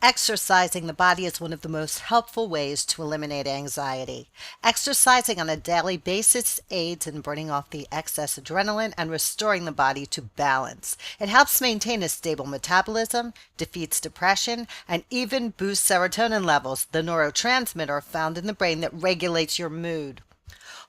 Exercising the body is one of the most helpful ways to eliminate anxiety. Exercising on a daily basis aids in burning off the excess adrenaline and restoring the body to balance. It helps maintain a stable metabolism, defeats depression, and even boosts serotonin levels, the neurotransmitter found in the brain that regulates your mood.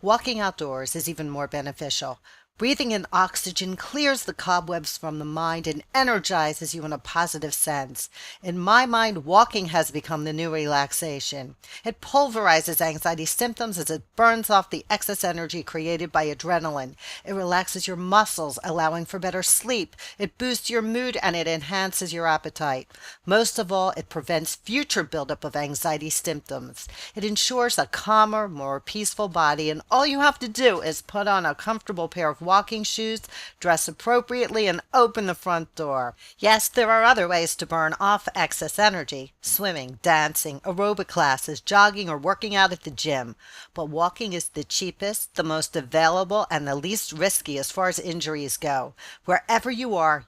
Walking outdoors is even more beneficial. Breathing in oxygen clears the cobwebs from the mind and energizes you in a positive sense. In my mind, walking has become the new relaxation. It pulverizes anxiety symptoms as it burns off the excess energy created by adrenaline. It relaxes your muscles, allowing for better sleep. It boosts your mood and it enhances your appetite. Most of all, it prevents future buildup of anxiety symptoms. It ensures a calmer, more peaceful body, and all you have to do is put on a comfortable pair of walking shoes, dress appropriately, and open the front door. Yes, there are other ways to burn off excess energy: swimming, dancing, aerobic classes, jogging, or working out at the gym. But walking is the cheapest, the most available, and the least risky as far as injuries go. Wherever you are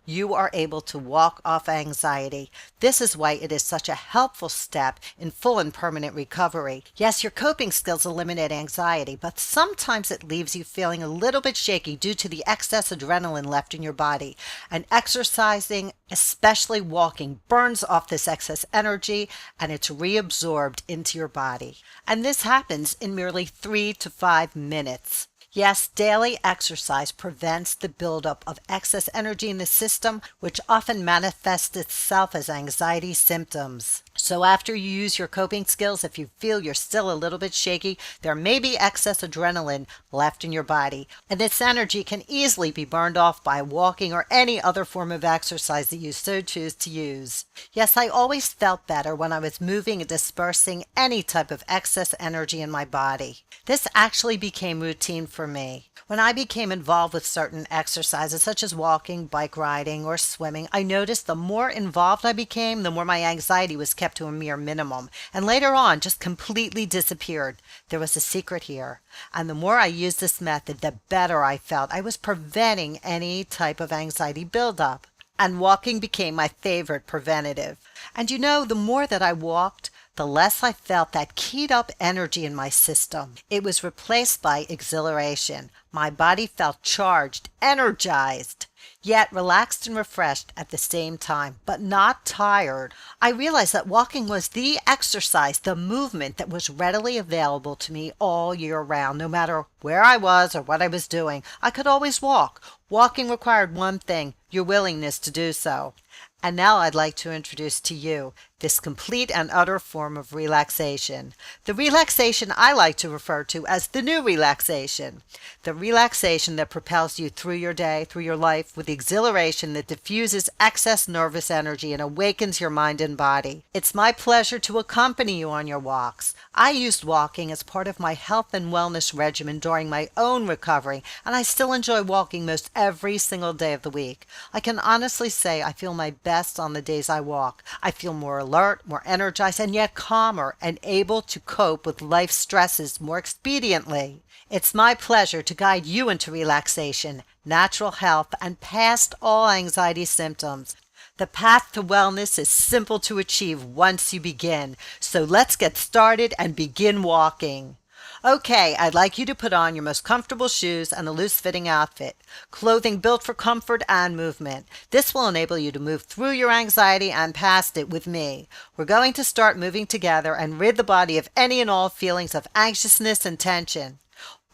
able to walk off anxiety. This is why it is such a helpful step in full and permanent recovery. Yes, your coping skills eliminate anxiety, but sometimes it leaves you feeling a little bit shaky due to the excess adrenaline left in your body. And exercising, especially walking, burns off this excess energy and it's reabsorbed into your body. And this happens in merely 3 to 5 minutes. Yes, daily exercise prevents the buildup of excess energy in the system, which often manifests itself as anxiety symptoms. So after you use your coping skills, if you feel you're still a little bit shaky, there may be excess adrenaline left in your body. And this energy can easily be burned off by walking or any other form of exercise that you so choose to use. Yes, I always felt better when I was moving and dispersing any type of excess energy in my body. This actually became routine for me. When I became involved with certain exercises such as walking, bike riding, or swimming, I noticed the more involved I became, the more my anxiety was kept to a mere minimum, and later on just completely disappeared. There was a secret here, and the more I used this method, the better I felt. I was preventing any type of anxiety buildup, and walking became my favorite preventative. And the more that I walked, the less I felt that keyed up energy in my system. It was replaced by exhilaration. My body felt charged, energized, yet relaxed and refreshed at the same time, but not tired. I realized that walking was the exercise, the movement that was readily available to me all year round. No matter where I was or what I was doing, I could always walk. Walking required one thing: your willingness to do so. And now I'd like to introduce to you this complete and utter form of relaxation. The relaxation I like to refer to as the new relaxation. The relaxation that propels you through your day, through your life, with exhilaration that diffuses excess nervous energy and awakens your mind and body. It's my pleasure to accompany you on your walks. I used walking as part of my health and wellness regimen during my own recovery, and I still enjoy walking most every single day of the week. I can honestly say I feel my best on the days I walk. I feel more alert, more energized, and yet calmer, and able to cope with life's stresses more expediently. It's my pleasure to guide you into relaxation, natural health, and past all anxiety symptoms. The path to wellness is simple to achieve once you begin. So let's get started and begin walking. Okay, I'd like you to put on your most comfortable shoes and a loose-fitting outfit, clothing built for comfort and movement. This will enable you to move through your anxiety and past it with me. We're going to start moving together and rid the body of any and all feelings of anxiousness and tension.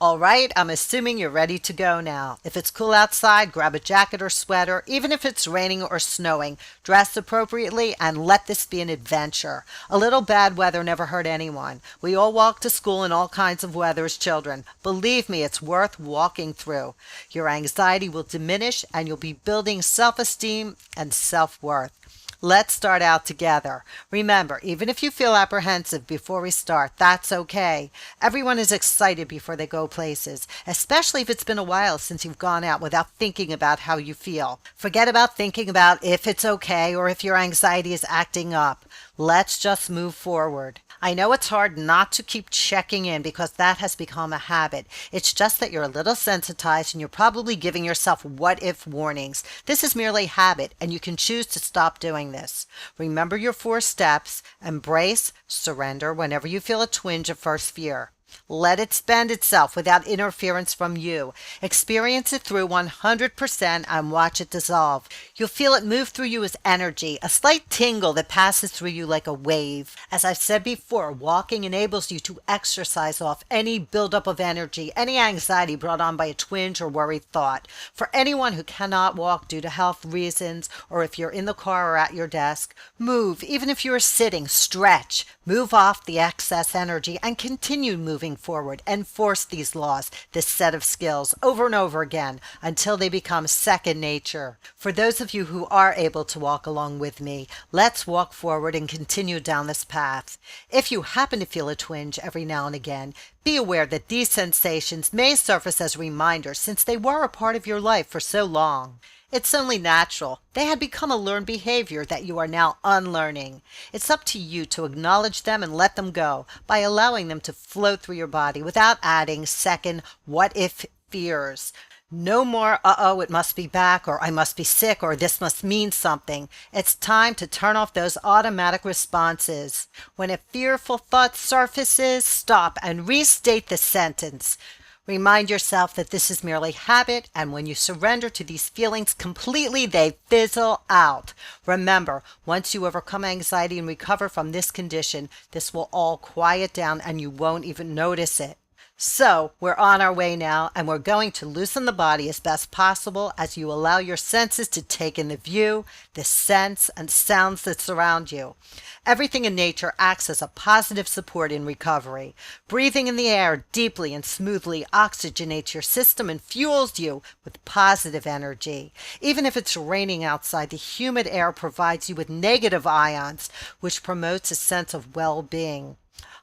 All right, I'm assuming you're ready to go now. If it's cool outside, grab a jacket or sweater. Even if it's raining or snowing, dress appropriately and let this be an adventure. A little bad weather never hurt anyone. We all walk to school in all kinds of weather as children. Believe me, it's worth walking through. Your anxiety will diminish and you'll be building self-esteem and self-worth. Let's start out together. Remember, even if you feel apprehensive before we start, that's okay. Everyone is excited before they go places, especially if it's been a while since you've gone out without thinking about how you feel. Forget about thinking about if it's okay or if your anxiety is acting up. Let's just move forward. I know it's hard not to keep checking in because that has become a habit. It's just that you're a little sensitized and you're probably giving yourself what-if warnings. This is merely habit, and you can choose to stop doing this. Remember your 4 steps: embrace, surrender whenever you feel a twinge of first fear. Let it spend itself without interference from you. Experience it through 100% and watch it dissolve. You'll feel it move through you as energy, a slight tingle that passes through you like a wave. As I've said before, walking enables you to exercise off any buildup of energy, any anxiety brought on by a twinge or worried thought. For anyone who cannot walk due to health reasons, or if you're in the car or at your desk, move. Even if you are sitting, stretch. Move off the excess energy and continue moving forward. Enforce these laws, this set of skills, over and over again until they become second nature. For those of you who are able to walk along with me, let's walk forward and continue down this path. If you happen to feel a twinge every now and again, be aware that these sensations may surface as reminders since they were a part of your life for so long. It's only natural. They had become a learned behavior that you are now unlearning. It's up to you to acknowledge them and let them go by allowing them to flow through your body without adding second what if fears. No more, uh-oh, it must be back, or I must be sick, or this must mean something. It's time to turn off those automatic responses. When a fearful thought surfaces, stop and restate the sentence. Remind yourself that this is merely habit, and when you surrender to these feelings completely, they fizzle out. Remember, once you overcome anxiety and recover from this condition, this will all quiet down and you won't even notice it. So we're on our way now, and we're going to loosen the body as best possible as you allow your senses to take in the view, the scents, and sounds that surround you. Everything in nature acts as a positive support in recovery. Breathing in the air deeply and smoothly oxygenates your system and fuels you with positive energy. Even if it's raining outside, the humid air provides you with negative ions, which promotes a sense of well-being.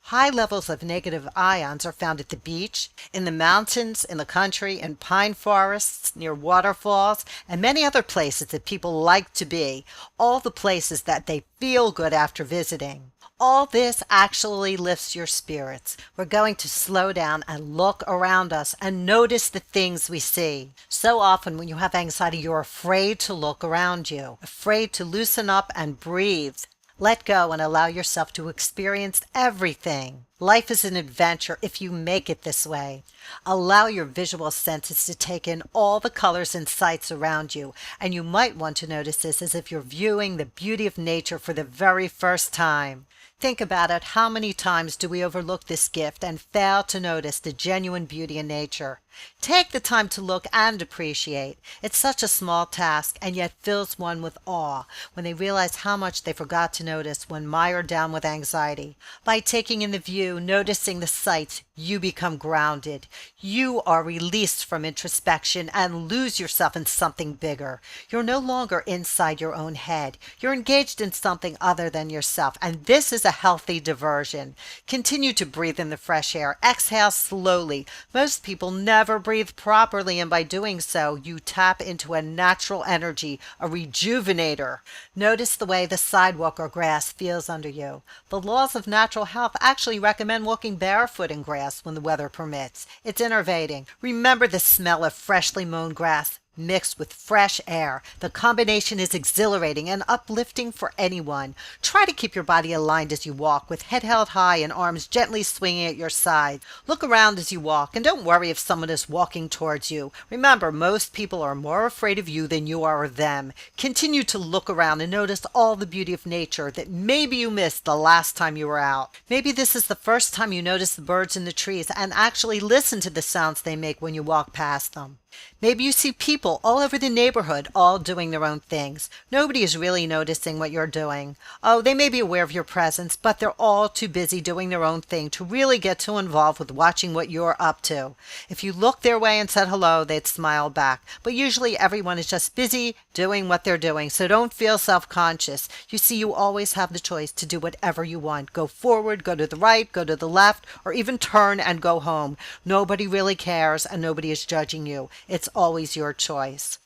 High levels of negative ions are found at the beach, in the mountains, in the country, in pine forests, near waterfalls, and many other places that people like to be, all the places that they feel good after visiting. All this actually lifts your spirits. We're going to slow down and look around us and notice the things we see. So often when you have anxiety, you're afraid to look around you, afraid to loosen up and breathe. Let go and allow yourself to experience everything. Life is an adventure if you make it this way. Allow your visual senses to take in all the colors and sights around you, and you might want to notice this as if you're viewing the beauty of nature for the very first time. Think about it. How many times do we overlook this gift and fail to notice the genuine beauty in nature? Take the time to look and appreciate. It's such a small task and yet fills one with awe when they realize how much they forgot to notice when mired down with anxiety. By taking in the view, noticing the sights, you become grounded. You are released from introspection and lose yourself in something bigger. You're no longer inside your own head. You're engaged in something other than yourself, and this is a healthy diversion. Continue to breathe in the fresh air. Exhale slowly. Most people never breathe properly, and by doing so, you tap into a natural energy, a rejuvenator. Notice the way the sidewalk or grass feels under you. The laws of natural health actually recommend walking barefoot in grass when the weather permits. It's innervating. Remember the smell of freshly mown grass mixed with fresh air. The combination is exhilarating and uplifting for anyone. Try to keep your body aligned as you walk, with head held high and arms gently swinging at your side. Look around as you walk, and don't worry if someone is walking towards you. Remember, most people are more afraid of you than you are of them. Continue to look around and notice all the beauty of nature that maybe you missed the last time you were out. Maybe this is the first time you notice the birds in the trees and actually listen to the sounds they make when you walk past them. Maybe you see people all over the neighborhood all doing their own things. Nobody is really noticing what you're doing. Oh, they may be aware of your presence, but they're all too busy doing their own thing to really get too involved with watching what you're up to. If you looked their way and said hello, they'd smile back. But usually everyone is just busy doing what they're doing, so don't feel self-conscious. You see, you always have the choice to do whatever you want. Go forward, go to the right, go to the left, or even turn and go home. Nobody really cares, and nobody is judging you. It's always your choice.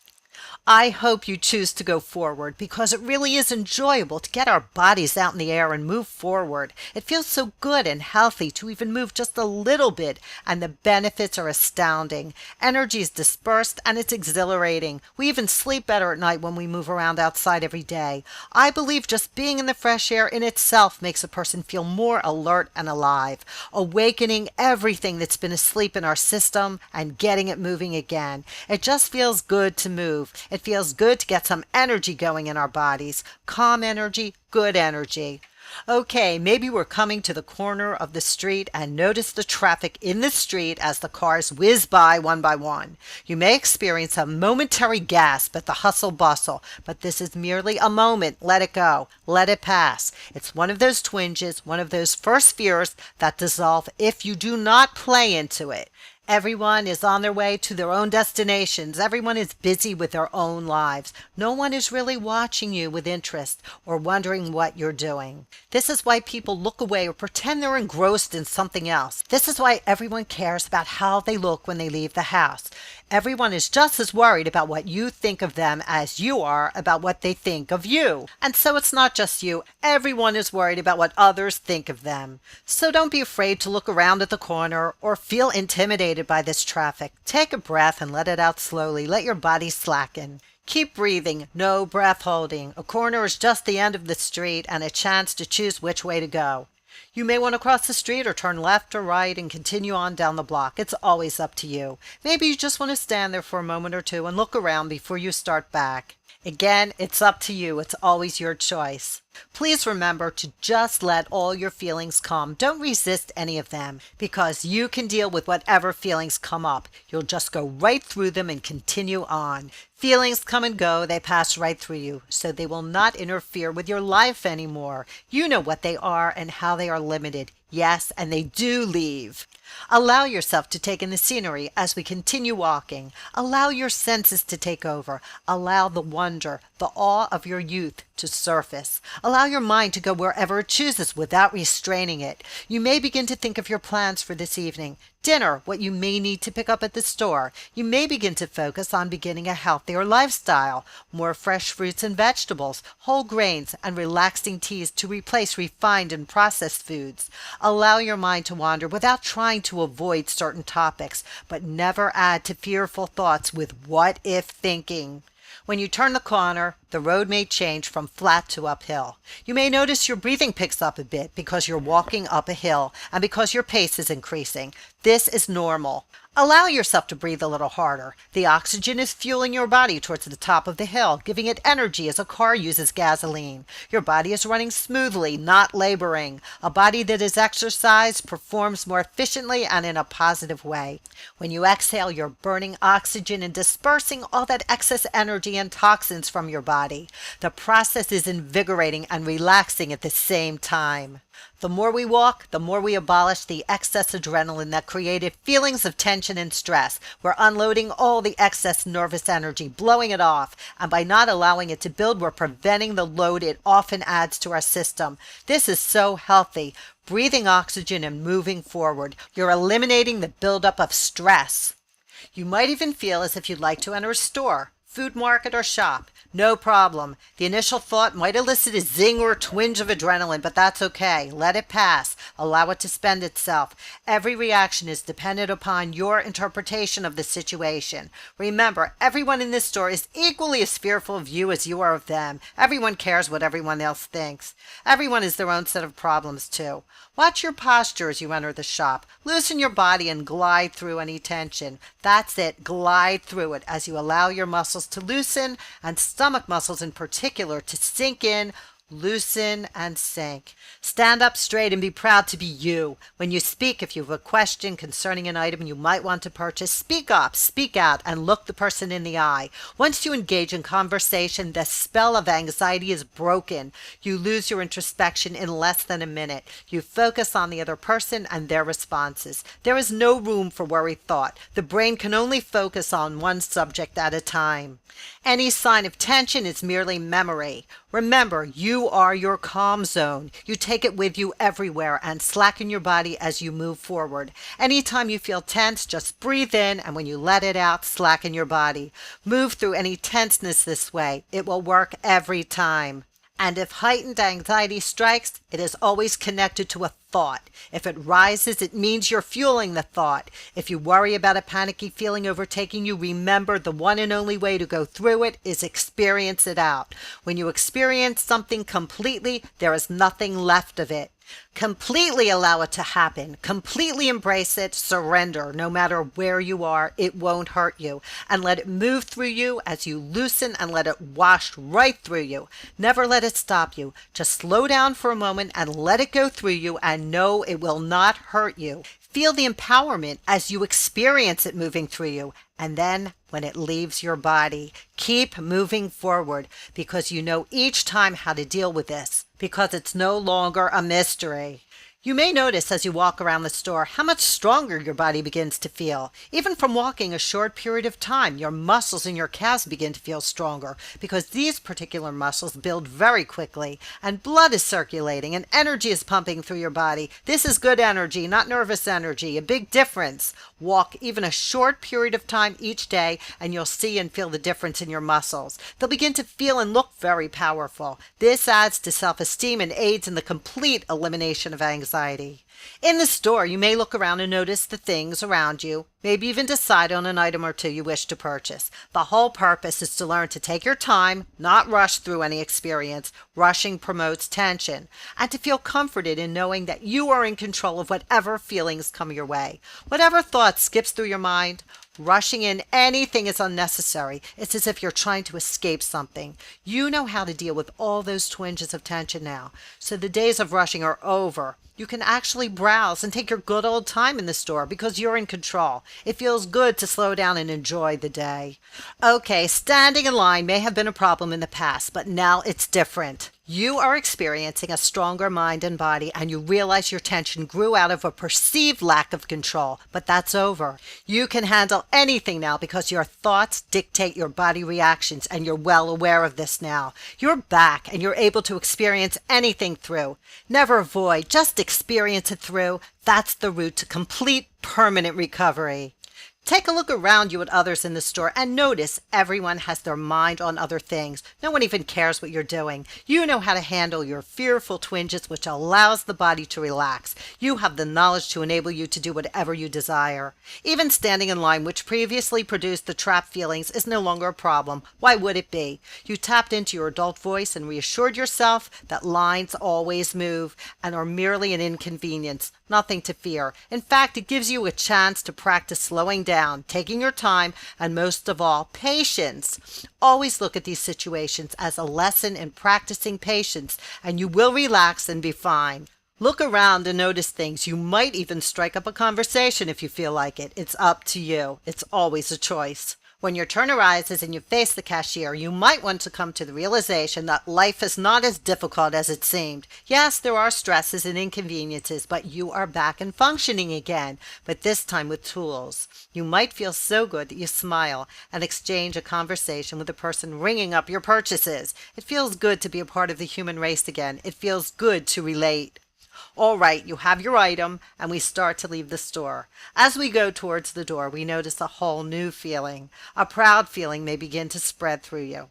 I hope you choose to go forward because it really is enjoyable to get our bodies out in the air and move forward. It feels so good and healthy to even move just a little bit, and the benefits are astounding. Energy is dispersed and it's exhilarating. We even sleep better at night when we move around outside every day. I believe just being in the fresh air in itself makes a person feel more alert and alive, awakening everything that's been asleep in our system and getting it moving again. It just feels good to move. It feels good to get some energy going in our bodies. Calm energy, good energy. Okay, maybe we're coming to the corner of the street and notice the traffic in the street as the cars whiz by one. You may experience a momentary gasp at the hustle bustle, but this is merely a moment. Let it go. Let it pass. It's one of those twinges, one of those first fears that dissolve if you do not play into it. Everyone is on their way to their own destinations. Everyone is busy with their own lives. No one is really watching you with interest or wondering what you're doing. This is why people look away or pretend they're engrossed in something else. This is why everyone cares about how they look when they leave the house. Everyone is just as worried about what you think of them as you are about what they think of you. And so it's not just you. Everyone is worried about what others think of them. So don't be afraid to look around at the corner or feel intimidated by this traffic. Take a breath and let it out slowly. Let your body slacken. Keep breathing, no breath holding. A corner is just the end of the street and a chance to choose which way to go. You may want to cross the street or turn left or right and continue on down the block. It's always up to you. Maybe you just want to stand there for a moment or two and look around before you start back. Again, it's up to you. It's always your choice. Please remember to just let all your feelings come. Don't resist any of them because you can deal with whatever feelings come up. You'll just go right through them and continue on. Feelings come and go. They pass right through you, so they will not interfere with your life anymore. You know what they are and how they are limited. Yes, and they do leave. Allow yourself to take in the scenery as we continue walking. Allow your senses to take over. Allow the wonder, the awe of your youth to surface. Allow your mind to go wherever it chooses without restraining it. You may begin to think of your plans for this evening. Dinner, what you may need to pick up at the store. You may begin to focus on beginning a healthier lifestyle, more fresh fruits and vegetables, whole grains, and relaxing teas to replace refined and processed foods. Allow your mind to wander without trying to avoid certain topics, but never add to fearful thoughts with what if thinking. When you turn the corner, the road may change from flat to uphill. You may notice your breathing picks up a bit because you're walking up a hill and because your pace is increasing. This is normal. Allow yourself to breathe a little harder. The oxygen is fueling your body towards the top of the hill, giving it energy as a car uses gasoline. Your body is running smoothly, not laboring. A body that is exercised performs more efficiently and in a positive way. When you exhale, you're burning oxygen and dispersing all that excess energy and toxins from your body. The process is invigorating and relaxing at the same time. The more we walk, the more we abolish the excess adrenaline that created feelings of tension and stress. We're unloading all the excess nervous energy, blowing it off, and by not allowing it to build, we're preventing the load it often adds to our system. This is so healthy. Breathing oxygen and moving forward. You're eliminating the buildup of stress. You might even feel as if you'd like to enter a store, food market, or shop. No problem. The initial thought might elicit a zing or a twinge of adrenaline, but that's okay. Let it pass. Allow it to spend itself. Every reaction is dependent upon your interpretation of the situation. Remember, everyone in this store is equally as fearful of you as you are of them. Everyone cares what everyone else thinks. Everyone has their own set of problems, too. Watch your posture as you enter the shop. Loosen your body and glide through any tension. That's it. Glide through it as you allow your muscles to loosen and stomach muscles in particular to sink in, loosen, and sink. Stand up straight and be proud to be you. When you speak, if you have a question concerning an item you might want to purchase, speak up, speak out, and look the person in the eye. Once you engage in conversation, the spell of anxiety is broken. You lose your introspection in less than a minute. You focus on the other person and their responses. There is no room for worried thought. The brain can only focus on one subject at a time. Any sign of tension is merely memory. Remember, you are your calm zone. You take it with you everywhere and slacken your body as you move forward. Anytime you feel tense, just breathe in, and when you let it out, slacken your body. Move through any tenseness this way. It will work every time. And if heightened anxiety strikes, it is always connected to a thought. If it rises, it means you're fueling the thought. If you worry about a panicky feeling overtaking you, remember the one and only way to go through it is experience it out. When you experience something completely, there is nothing left of it. Completely allow it to happen. Completely embrace it. Surrender. No matter where you are, it won't hurt you. And let it move through you as you loosen and let it wash right through you. Never let it stop you. Just slow down for a moment and let it go through you, and know it will not hurt you. Feel the empowerment as you experience it moving through you. And then when it leaves your body, keep moving forward, because you know each time how to deal with this, because it's no longer a mystery. You may notice as you walk around the store how much stronger your body begins to feel. Even from walking a short period of time, your muscles in your calves begin to feel stronger, because these particular muscles build very quickly, and blood is circulating and energy is pumping through your body. This is good energy, not nervous energy. A big difference. Walk even a short period of time each day, and you'll see and feel the difference in your muscles. They'll begin to feel and look very powerful. This adds to self-esteem and aids in the complete elimination of anxiety. In the store, you may look around and notice the things around you, maybe even decide on an item or two you wish to purchase. The whole purpose is to learn to take your time, not rush through any experience. Rushing promotes tension, and to feel comforted in knowing that you are in control of whatever feelings come your way. Whatever thought skips through your mind, rushing in anything is unnecessary. It's as if you're trying to escape something. You know how to deal with all those twinges of tension now, so the days of rushing are over. You can actually browse and take your good old time in the store because you're in control. It feels good to slow down and enjoy the day. Okay, standing in line may have been a problem in the past, but now it's different. You are experiencing a stronger mind and body, and you realize your tension grew out of a perceived lack of control, but that's over. You can handle anything now because your thoughts dictate your body reactions, and you're well aware of this now. You're back, and you're able to experience anything through. Never avoid, just experience it through. That's the route to complete permanent recovery. Take a look around you at others in the store and notice everyone has their mind on other things. No one even cares what you're doing. You know how to handle your fearful twinges, which allows the body to relax. You have the knowledge to enable you to do whatever you desire. Even standing in line, which previously produced the trapped feelings, is no longer a problem. Why would it be? You tapped into your adult voice and reassured yourself that lines always move and are merely an inconvenience. Nothing to fear. In fact, it gives you a chance to practice slowing down, taking your time, and most of all, patience. Always look at these situations as a lesson in practicing patience, and you will relax and be fine. Look around and notice things. You might even strike up a conversation if you feel like it. It's up to you. It's always a choice. When your turn arises and you face the cashier, you might want to come to the realization that life is not as difficult as it seemed. Yes, there are stresses and inconveniences, but you are back and functioning again, but this time with tools. You might feel so good that you smile and exchange a conversation with the person ringing up your purchases. It feels good to be a part of the human race again. It feels good to relate. All right, you have your item, and we start to leave the store. As we go towards the door, we notice a whole new feeling. A proud feeling may begin to spread through you.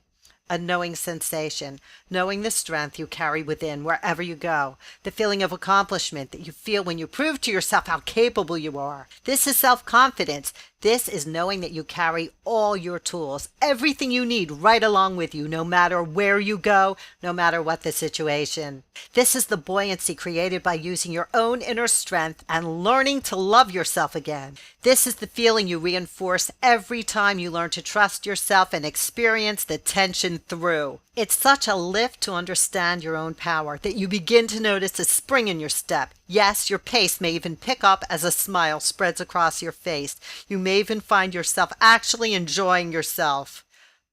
A knowing sensation, knowing the strength you carry within wherever you go. The feeling of accomplishment that you feel when you prove to yourself how capable you are. This is self-confidence. This is knowing that you carry all your tools, everything you need right along with you, no matter where you go, no matter what the situation. This is the buoyancy created by using your own inner strength and learning to love yourself again. This is the feeling you reinforce every time you learn to trust yourself and experience the tension through. It's such a lift to understand your own power that you begin to notice a spring in your step. Yes, your pace may even pick up as a smile spreads across your face. You may even find yourself actually enjoying yourself.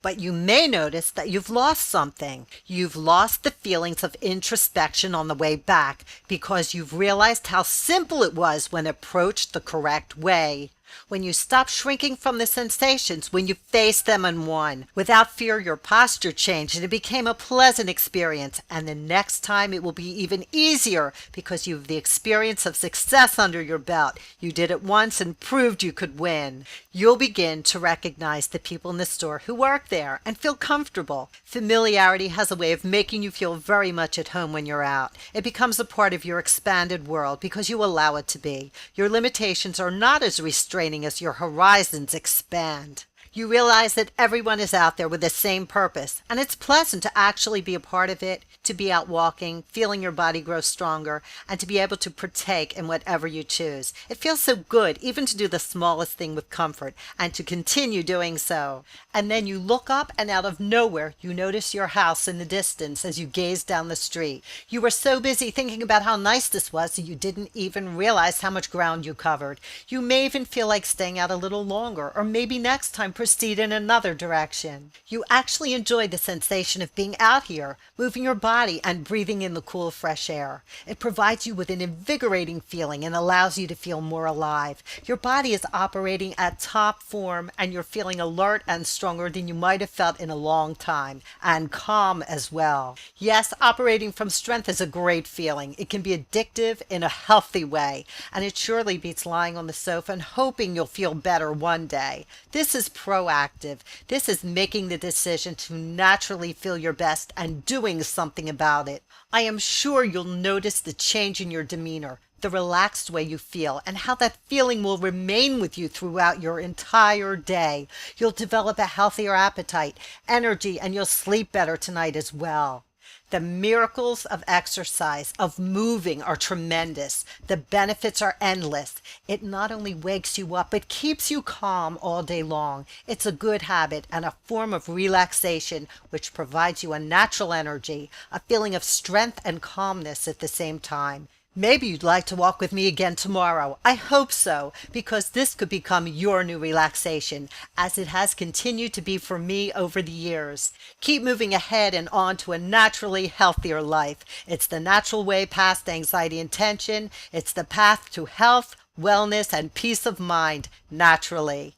But you may notice that you've lost something. You've lost the feelings of introspection on the way back because you've realized how simple it was when approached the correct way. When you stop shrinking from the sensations, when you face them and won. Without fear, your posture changed and it became a pleasant experience. And the next time it will be even easier because you have the experience of success under your belt. You did it once and proved you could win. You'll begin to recognize the people in the store who work there and feel comfortable. Familiarity has a way of making you feel very much at home when you're out. It becomes a part of your expanded world because you allow it to be. Your limitations are not as restraining as your horizons expand. You realize that everyone is out there with the same purpose, and it's pleasant to actually be a part of it, to be out walking, feeling your body grow stronger, and to be able to partake in whatever you choose. It feels so good even to do the smallest thing with comfort, and to continue doing so. And then you look up, and out of nowhere, you notice your house in the distance as you gaze down the street. You were so busy thinking about how nice this was that you didn't even realize how much ground you covered. You may even feel like staying out a little longer, or maybe next time proceed in another direction. You actually enjoy the sensation of being out here, moving your body and breathing in the cool, fresh air. It provides you with an invigorating feeling and allows you to feel more alive. Your body is operating at top form and you're feeling alert and stronger than you might have felt in a long time, and calm as well. Yes, operating from strength is a great feeling. It can be addictive in a healthy way, and it surely beats lying on the sofa and hoping you'll feel better one day. This is proactive. This is making the decision to naturally feel your best and doing something about it. I am sure you'll notice the change in your demeanor, the relaxed way you feel, and how that feeling will remain with you throughout your entire day. You'll develop a healthier appetite, energy, and you'll sleep better tonight as well. The miracles of exercise, of moving, are tremendous. The benefits are endless. It not only wakes you up, but keeps you calm all day long. It's a good habit and a form of relaxation which provides you a natural energy, a feeling of strength and calmness at the same time. Maybe you'd like to walk with me again tomorrow. I hope so, because this could become your new relaxation, as it has continued to be for me over the years. Keep moving ahead and on to a naturally healthier life. It's the natural way past anxiety and tension. It's the path to health, wellness, and peace of mind, naturally.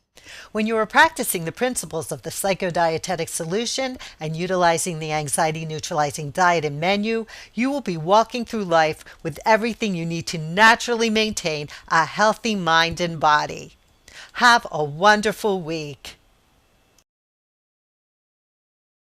When you are practicing the principles of the Psychodietetic Solution and utilizing the anxiety neutralizing diet and menu, you will be walking through life with everything you need to naturally maintain a healthy mind and body. Have a wonderful week.